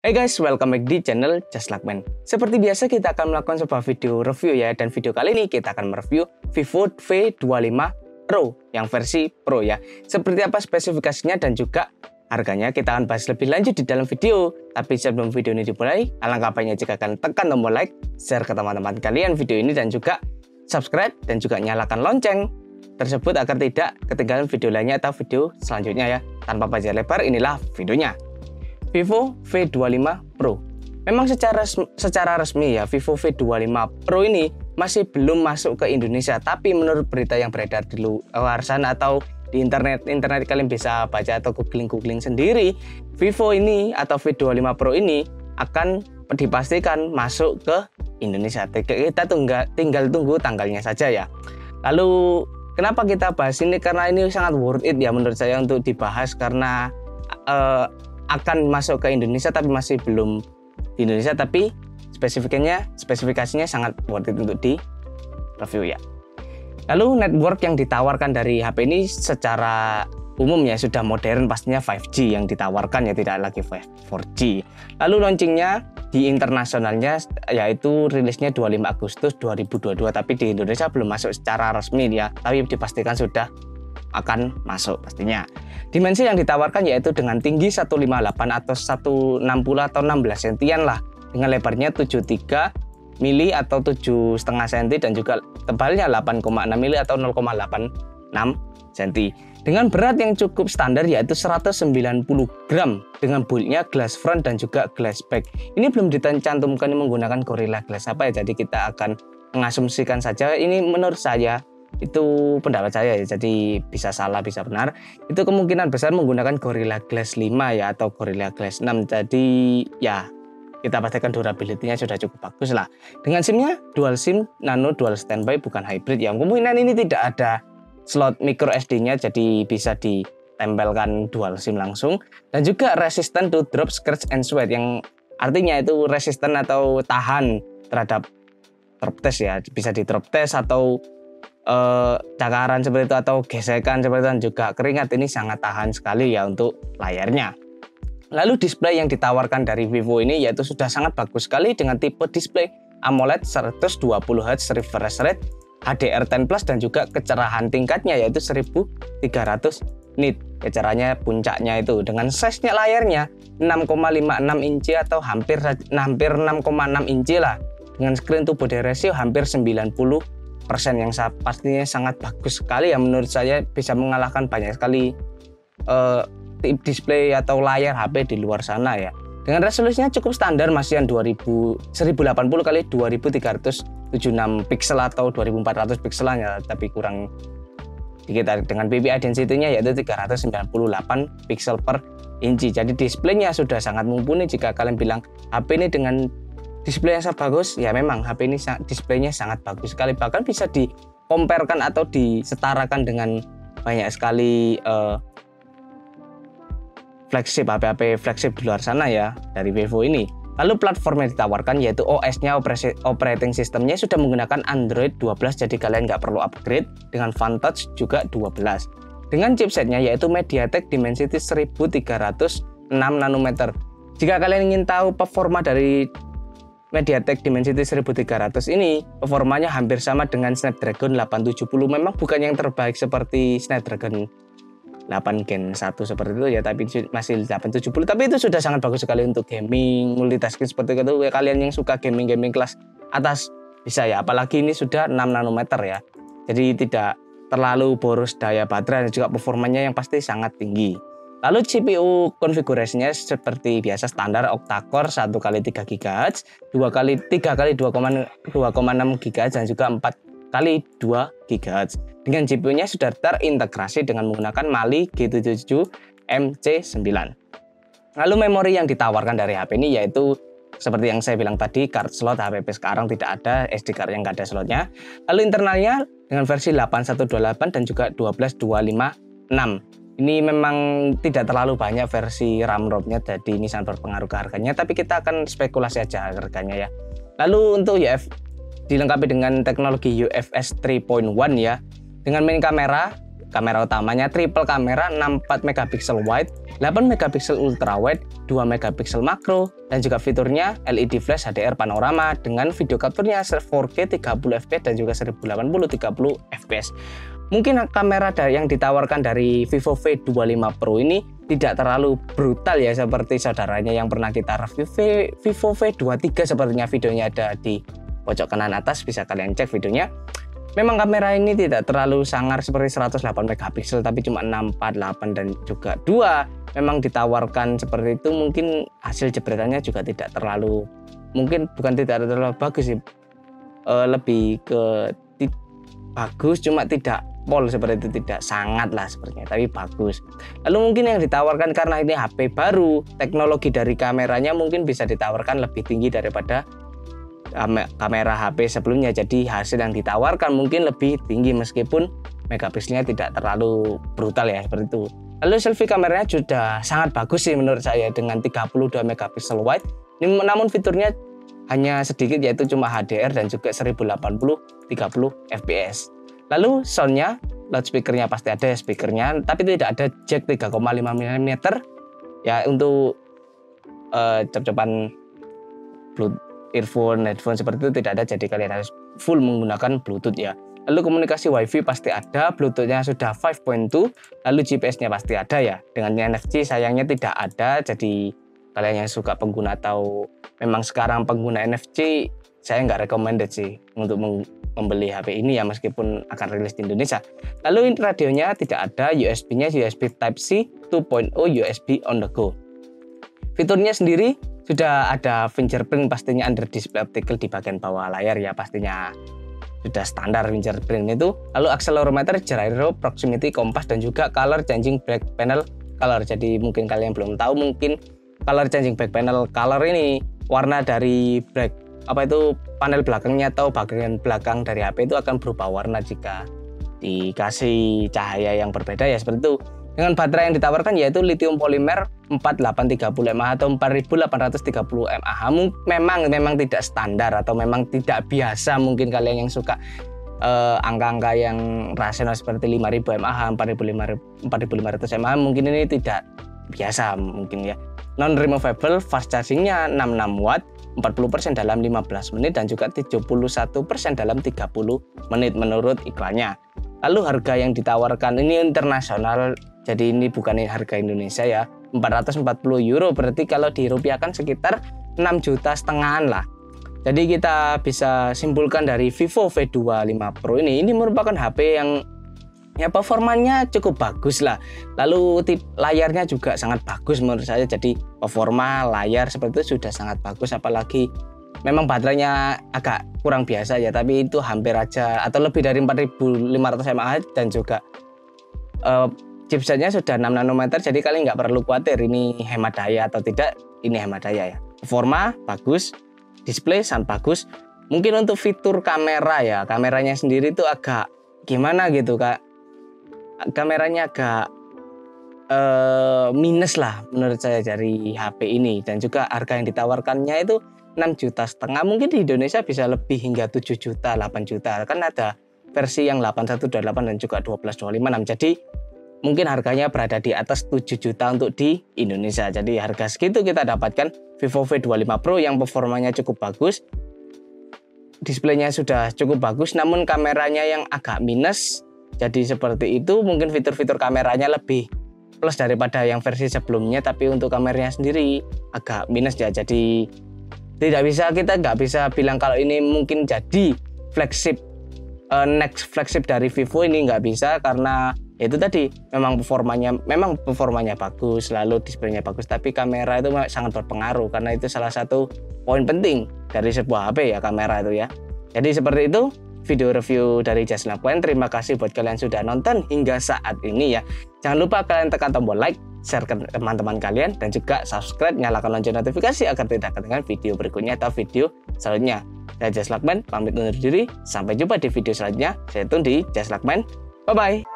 Hey guys, welcome back di channel Just Like Man. Seperti biasa kita akan melakukan sebuah video review ya. Dan video kali ini kita akan mereview Vivo V25 Pro yang versi Pro ya. Seperti apa spesifikasinya dan juga harganya kita akan bahas lebih lanjut di dalam video. Tapi sebelum video ini dimulai, alangkah baiknya jika kalian tekan tombol like, share ke teman-teman kalian video ini dan juga subscribe dan juga nyalakan lonceng tersebut agar tidak ketinggalan video lainnya atau video selanjutnya ya. Tanpa panjang lebar, inilah videonya. Vivo V25 Pro. Memang secara resmi ya, Vivo V25 Pro ini masih belum masuk ke Indonesia, tapi menurut berita yang beredar di luar sana atau di internet kalian bisa baca atau googling sendiri, Vivo ini atau V25 Pro ini akan dipastikan masuk ke Indonesia. Kita tinggal tunggu tanggalnya saja ya. Lalu kenapa kita bahas ini? Karena ini sangat worth it ya menurut saya untuk dibahas, karena akan masuk ke Indonesia tapi masih belum di Indonesia, tapi spesifikasinya sangat worth it untuk di review ya. Lalu network yang ditawarkan dari HP ini secara umum ya sudah modern, pastinya 5G yang ditawarkan ya, tidak lagi 4G. Lalu launchingnya di internasionalnya yaitu rilisnya 25 Agustus 2022, tapi di Indonesia belum masuk secara resmi ya, tapi dipastikan sudah akan masuk pastinya. Dimensi yang ditawarkan yaitu dengan tinggi 158 atau 160 atau 16 sentian lah, dengan lebarnya 73 mili atau 7,5 cm dan juga tebalnya 8,6 mili atau 0,86 cm. Dengan berat yang cukup standar yaitu 190 gram dengan build-nya glass front dan juga glass back. Ini belum dicantumkan menggunakan Gorilla Glass apa ya, jadi kita akan mengasumsikan saja. Ini menurut saya, itu pendapat saya ya, jadi bisa salah bisa benar. Itu kemungkinan besar menggunakan Gorilla Glass 5 ya atau Gorilla Glass 6. Jadi ya kita pastikan durability-nya sudah cukup bagus lah. Dengan SIM-nya dual SIM nano dual standby, bukan hybrid ya. Kemungkinan ini tidak ada slot micro SD-nya, jadi bisa ditempelkan dual SIM langsung. Dan juga resistant to drop, scratch and sweat, yang artinya itu resisten atau tahan terhadap drop test ya, bisa di drop test atau cakaran seperti itu atau gesekan seperti itu, dan juga keringat. Ini sangat tahan sekali ya untuk layarnya. Lalu display yang ditawarkan dari Vivo ini yaitu sudah sangat bagus sekali dengan tipe display AMOLED 120Hz refresh rate, HDR10+ dan juga kecerahan tingkatnya yaitu 1300 nit. Kecerahannya puncaknya itu dengan size-nya layarnya 6,56 inci atau hampir 6,6 inci lah, dengan screen to body ratio hampir 90%, yang pastinya sangat bagus sekali ya. Menurut saya bisa mengalahkan banyak sekali display atau layar HP di luar sana ya. Dengan resolusinya cukup standar, masih yang 1080 x 2376 pixel atau 2400 pixel ya, tapi kurang dikit dengan PPI density-nya yaitu 398 pixel per inci. Jadi displaynya sudah sangat mumpuni. Jika kalian bilang HP ini dengan display yang sangat bagus, ya memang HP ini displaynya sangat bagus sekali. Bahkan bisa dikomparekan atau disetarakan dengan banyak sekali HP flagship di luar sana ya dari Vivo ini. Lalu platform yang ditawarkan yaitu OS-nya, operating systemnya sudah menggunakan Android 12, jadi kalian nggak perlu upgrade. Dengan Fun-Touch juga 12. Dengan chipsetnya yaitu MediaTek Dimensity 1306 nanometer. Jika kalian ingin tahu performa dari MediaTek Dimensity 1300 ini, performanya hampir sama dengan Snapdragon 870. Memang bukan yang terbaik seperti Snapdragon 8 Gen 1 seperti itu ya, tapi masih 870. Tapi itu sudah sangat bagus sekali untuk gaming, multitasking seperti itu. Kalian yang suka gaming kelas atas bisa ya, apalagi ini sudah 6 nanometer ya. Jadi tidak terlalu boros daya baterai dan juga performanya yang pasti sangat tinggi. Lalu CPU konfigurasinya seperti biasa standar octa-core 1x3 GHz, 3x2,6 GHz dan juga 4x2 GHz. Dengan GPU-nya sudah terintegrasi dengan menggunakan Mali G77 MC9. Lalu memori yang ditawarkan dari HP ini yaitu seperti yang saya bilang tadi, card slot HPP sekarang tidak ada, SD card yang nggak ada slotnya. Lalu internalnya dengan versi 8128 dan juga 12256. Ini memang tidak terlalu banyak versi RAM ROM-nya, jadi ini sangat berpengaruh ke harganya, tapi kita akan spekulasi aja harganya ya. Lalu untuk dilengkapi dengan teknologi UFS 3.1 ya, dengan main kamera Kamera utamanya triple kamera 64 megapiksel wide, 8 megapiksel ultra wide, 2 megapiksel makro, dan juga fiturnya LED flash HDR panorama dengan video capture-nya 4K 30 fps dan juga 1080 30 fps. Mungkin kamera yang ditawarkan dari Vivo V25 Pro ini tidak terlalu brutal ya seperti saudaranya yang pernah kita review Vivo V23, sepertinya videonya ada di pojok kanan atas, bisa kalian cek videonya. Memang kamera ini tidak terlalu sangar seperti 108 megapiksel, tapi cuma 648 dan juga 2. Memang ditawarkan seperti itu, mungkin hasil jepretannya juga tidak terlalu, mungkin bukan tidak terlalu bagus sih, lebih ke bagus cuma tidak pol seperti itu, tidak sangat lah sepertinya, tapi bagus. Lalu mungkin yang ditawarkan karena ini HP baru, teknologi dari kameranya mungkin bisa ditawarkan lebih tinggi daripada kamera HP sebelumnya, jadi hasil yang ditawarkan mungkin lebih tinggi meskipun megapikselnya tidak terlalu brutal ya seperti itu. Lalu selfie kameranya sudah sangat bagus sih menurut saya dengan 32 megapiksel wide, namun fiturnya hanya sedikit yaitu cuma HDR dan juga 1080 30 fps. Lalu soundnya, loudspeakernya pasti ada ya speakernya, tapi tidak ada jack 3,5 mm ya untuk cop-copan Bluetooth, earphone, headphone seperti itu tidak ada, jadi kalian harus full menggunakan Bluetooth ya. Lalu komunikasi WiFi pasti ada, Bluetooth-nya sudah 5.2, lalu GPS-nya pasti ada ya. Dengan NFC sayangnya tidak ada, jadi kalian yang suka pengguna atau memang sekarang pengguna NFC, saya nggak recommended sih untuk membeli HP ini ya meskipun akan rilis di Indonesia. Lalu radionya tidak ada, USB-nya USB Type-C 2.0 USB on the go. Fiturnya sendiri sudah ada fingerprint pastinya under display optical di bagian bawah layar ya, pastinya sudah standar fingerprint itu. Lalu accelerometer, gyro, proximity, kompas, dan juga color changing back panel color. Jadi mungkin kalian belum tahu, mungkin color changing back panel color ini warna dari panel belakangnya atau bagian belakang dari HP itu akan berubah warna jika dikasih cahaya yang berbeda ya seperti itu. Dengan baterai yang ditawarkan yaitu lithium polymer 4830 mAh atau 4830 mAh. Memang tidak standar atau memang tidak biasa, mungkin kalian yang suka angka-angka yang rasional seperti 5000 mAh, 4500 mAh mungkin ini tidak biasa mungkin ya. Non removable fast chargingnya 66 watt, 40% dalam 15 menit dan juga 71% dalam 30 menit menurut iklannya. Lalu harga yang ditawarkan ini internasional, jadi ini bukan harga Indonesia ya, 440 euro, berarti kalau dirupiahkan sekitar 6,5 juta lah. Jadi kita bisa simpulkan dari Vivo V25 Pro ini merupakan HP yang ya performanya cukup bagus lah. Lalu layarnya juga sangat bagus menurut saya, jadi performa layar seperti itu sudah sangat bagus, apalagi memang baterainya agak kurang biasa ya, tapi itu hampir aja atau lebih dari 4500 mAh dan juga chipsetnya sudah 6 nanometer, jadi kalian nggak perlu khawatir ini hemat daya atau tidak, ini hemat daya ya. Performa bagus, display sangat bagus. Mungkin untuk fitur kamera ya, kameranya sendiri itu agak gimana gitu Kak, kameranya agak minus lah menurut saya dari HP ini, dan juga harga yang ditawarkannya itu 6,5 juta. Mungkin di Indonesia bisa lebih hingga 7 juta, 8 juta. Kan ada versi yang 8128 dan juga 12256. Jadi mungkin harganya berada di atas 7 juta untuk di Indonesia. Jadi harga segitu kita dapatkan Vivo V25 Pro yang performanya cukup bagus. Displaynya sudah cukup bagus, namun kameranya yang agak minus. Jadi seperti itu, mungkin fitur-fitur kameranya lebih plus daripada yang versi sebelumnya, tapi untuk kameranya sendiri agak minus ya. Jadi kita nggak bisa bilang kalau ini mungkin jadi flagship next flagship dari Vivo, ini nggak bisa, karena itu tadi memang performanya bagus, lalu displaynya bagus, tapi kamera itu sangat berpengaruh karena itu salah satu poin penting dari sebuah HP ya, kamera itu ya. Jadi seperti itu video review dari Just Lakukan. Terima kasih buat kalian sudah nonton hingga saat ini ya. Jangan lupa kalian tekan tombol like, share ke teman-teman kalian, dan juga subscribe, nyalakan lonceng notifikasi agar tidak ketinggalan video berikutnya atau video selanjutnya. Saya Just Lakukan pamit undur diri, sampai jumpa di video selanjutnya. Saya tunggu di Just Lakukan. Bye bye.